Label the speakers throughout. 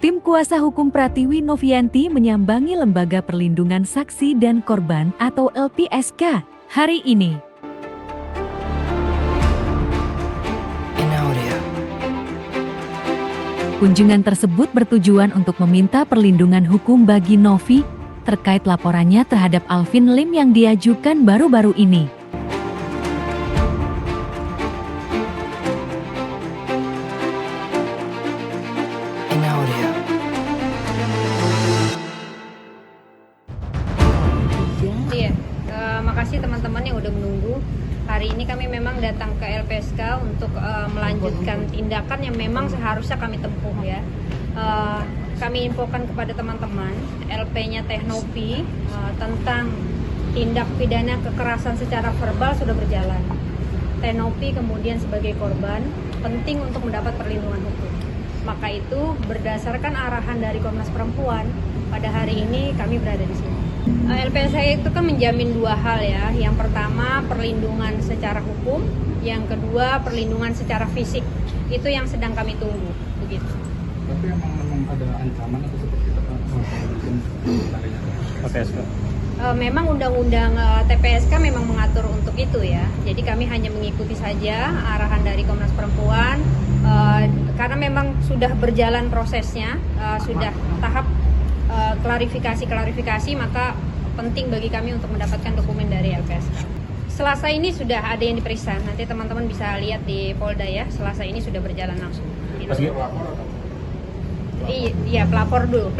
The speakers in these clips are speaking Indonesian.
Speaker 1: Tim kuasa hukum Pratiwi Novianti menyambangi Lembaga Perlindungan Saksi dan Korban atau LPSK hari ini. Kunjungan tersebut bertujuan untuk meminta perlindungan hukum bagi Novi terkait laporannya terhadap Alvin Lim yang diajukan baru-baru ini.
Speaker 2: Iya, makasih teman-teman yang udah menunggu. Hari ini kami memang datang ke LPSK untuk melanjutkan tindakan yang memang seharusnya kami tempuh ya. Kami infokan kepada teman-teman LP-nya Teh Novi tentang tindak pidana kekerasan secara verbal sudah berjalan. Teh Novi kemudian sebagai korban penting untuk mendapat perlindungan hukum. Maka itu berdasarkan arahan dari Komnas Perempuan pada hari ini kami berada di sini. LPSK itu kan menjamin dua hal ya. Yang pertama perlindungan secara hukum, yang kedua perlindungan secara fisik. Itu yang sedang kami tunggu, begitu.
Speaker 3: Tapi memang ada ancaman atau seperti apa? LPSK.
Speaker 2: Memang undang-undang TPSK memang mengatur untuk itu ya. Jadi kami hanya mengikuti saja arahan dari Komnas Perempuan karena memang sudah berjalan prosesnya, sudah tahap klarifikasi, maka penting bagi kami untuk mendapatkan dokumen dari LPSK. Selasa ini sudah ada yang diperiksa, nanti teman-teman bisa lihat di Polda ya. Selasa ini sudah berjalan langsung. Iya, pelapor dulu.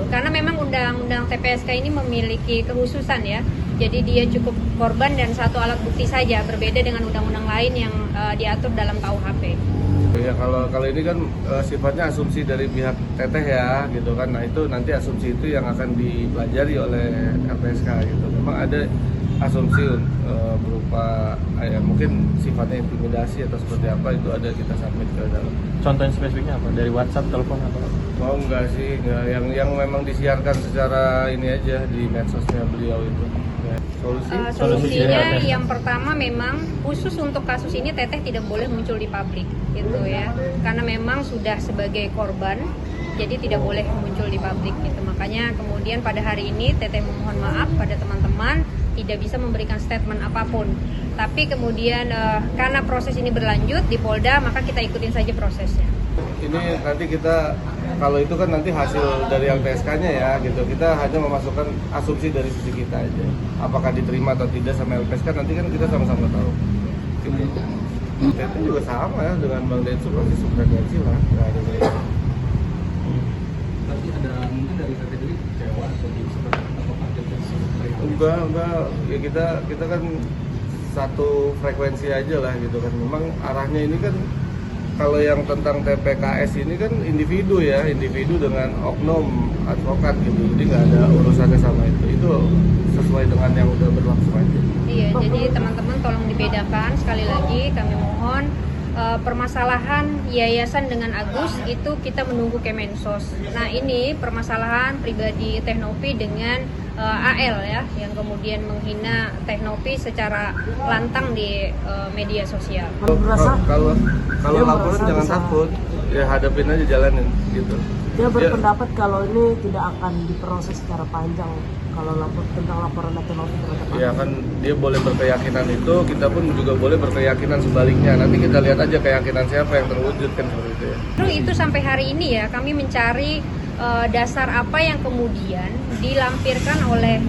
Speaker 2: Karena memang undang-undang TPSK ini memiliki kekhususan ya. Jadi dia cukup korban dan satu alat bukti saja, berbeda dengan undang-undang lain yang diatur dalam KUHP.
Speaker 4: Ya kalau ini kan sifatnya asumsi dari pihak Teteh ya gitu kan. Nah itu nanti asumsi itu yang akan dipelajari oleh LPSK gitu. Memang ada asumsi berupa mungkin sifatnya intimidasi atau seperti apa, itu ada kita submit ke dalam.
Speaker 3: Contoh spesifiknya apa? Dari WhatsApp, telepon atau?
Speaker 4: Oh enggak sih, enggak. Yang memang disiarkan secara ini aja di medsosnya beliau itu. Ya.
Speaker 2: Solusinya yang pertama memang khusus untuk kasus ini Teteh tidak boleh muncul di publik gitu ya, karena memang sudah sebagai korban jadi tidak boleh muncul di publik gitu. Makanya kemudian pada hari ini Teteh memohon maaf pada teman-teman tidak bisa memberikan statement apapun, tapi kemudian karena proses ini berlanjut di Polda maka kita ikutin saja prosesnya.
Speaker 4: Ini nanti kita, kalau itu kan nanti hasil dari LPSK-nya ya gitu. Kita hanya memasukkan asumsi dari sisi kita aja. Apakah diterima atau tidak sama LPSK nanti kan kita sama-sama tahu. Gitu. Itu juga sama ya dengan Bang Densu, pasti sefrekuensi lah. Nggak ada beda.
Speaker 3: Pasti ada mungkin dari kategori kecewa atau seperti apa kaget dan seperti itu.
Speaker 4: Enggak. Ya kita kan satu frekuensi aja lah gitu kan. Memang arahnya ini kan, kalau yang tentang TPKS ini kan individu dengan oknum advokat gitu, jadi nggak ada urusannya sama itu sesuai dengan yang udah berlangsung aja.
Speaker 2: Iya, jadi teman-teman tolong dibedakan, sekali lagi kami mohon permasalahan yayasan dengan Agus itu kita menunggu Kemensos. Nah ini permasalahan pribadi Teh Novi dengan AL ya, yang kemudian menghina Teh Novi secara lantang di media sosial.
Speaker 4: Kalau laporan jangan takut, ya hadapin aja, jalanin gitu.
Speaker 5: Dia berpendapat kalau ini tidak akan diproses secara panjang kalau tentang laporan Teh Novi terhadap
Speaker 4: ya kan dia boleh berkeyakinan itu, kita pun juga boleh berkeyakinan sebaliknya. Nanti kita lihat aja keyakinan siapa yang terwujud kan seperti itu ya.
Speaker 2: Terus itu sampai hari ini ya kami mencari dasar apa yang kemudian dilampirkan oleh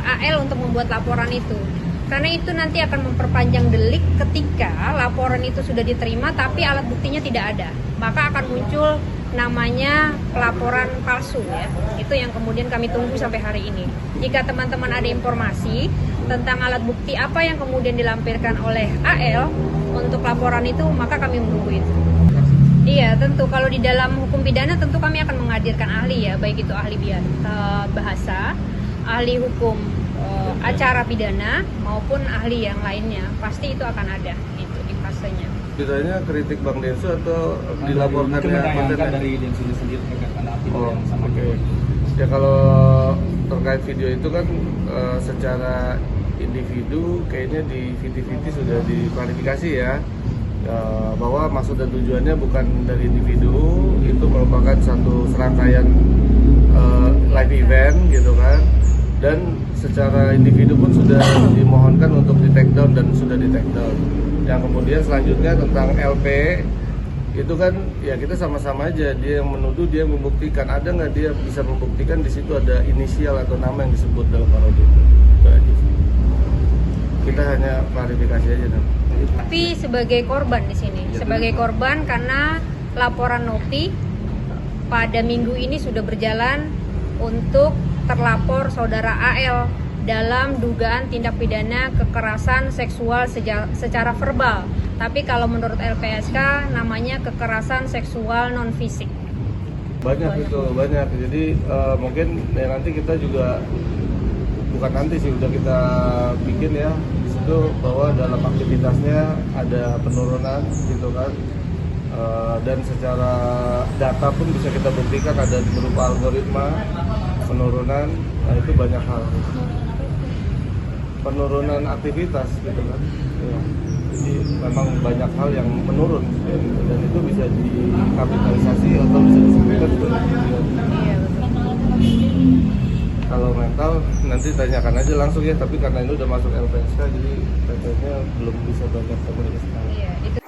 Speaker 2: AL untuk membuat laporan itu. Karena itu nanti akan memperpanjang delik ketika laporan itu sudah diterima tapi alat buktinya tidak ada. Maka akan muncul namanya pelaporan palsu ya. Itu yang kemudian kami tunggu sampai hari ini. Jika teman-teman ada informasi tentang alat bukti apa yang kemudian dilampirkan oleh AL untuk laporan itu, maka kami menunggu itu. Iya, tentu kalau di dalam hukum pidana tentu kami akan menghadirkan ahli ya, baik itu ahli bahasa, ahli hukum acara pidana maupun ahli yang lainnya. Pasti itu akan ada itu di fasenya.
Speaker 4: Ceritanya kritik Bang Densu atau dilaporkannya
Speaker 3: dari Densu sendiri terkait pada artikel yang sama.
Speaker 4: Okay. Ya kalau terkait video itu kan secara individu kayaknya di VT sudah diklarifikasi ya. bahwa maksud dan tujuannya bukan dari individu, itu merupakan satu serangkaian live event gitu kan, dan secara individu pun sudah dimohonkan untuk di take down dan sudah di take down. Yang kemudian selanjutnya tentang LP itu kan ya kita sama-sama aja, dia yang menuduh, dia yang membuktikan, ada nggak dia bisa membuktikan di situ ada inisial atau nama yang disebut dalam parodi itu aja. Kita hanya klarifikasi aja nih.
Speaker 2: Tapi sebagai korban di sini, sebagai korban karena laporan Novi pada minggu ini sudah berjalan untuk terlapor saudara AL dalam dugaan tindak pidana kekerasan seksual secara verbal. Tapi kalau menurut LPSK namanya kekerasan seksual non fisik.
Speaker 4: Banyak itu, banyak. Jadi mungkin ya nanti kita juga, bukan nanti sih, udah kita bikin ya di situ bahwa dalam aktivitasnya ada penurunan gitu kan. Dan secara data pun bisa kita buktikan ada berupa algoritma penurunan. Nah itu banyak hal, penurunan aktivitas gitu kan ya. Jadi memang banyak hal yang menurun ya, gitu. Dan itu bisa dikapitalisasi atau bisa disebutkan sebagai kemudian. Kalau mental nanti tanyakan aja langsung ya, tapi karena ini udah masuk LPSK jadi PT-nya belum bisa banyak komunikasi.
Speaker 2: Iya, itu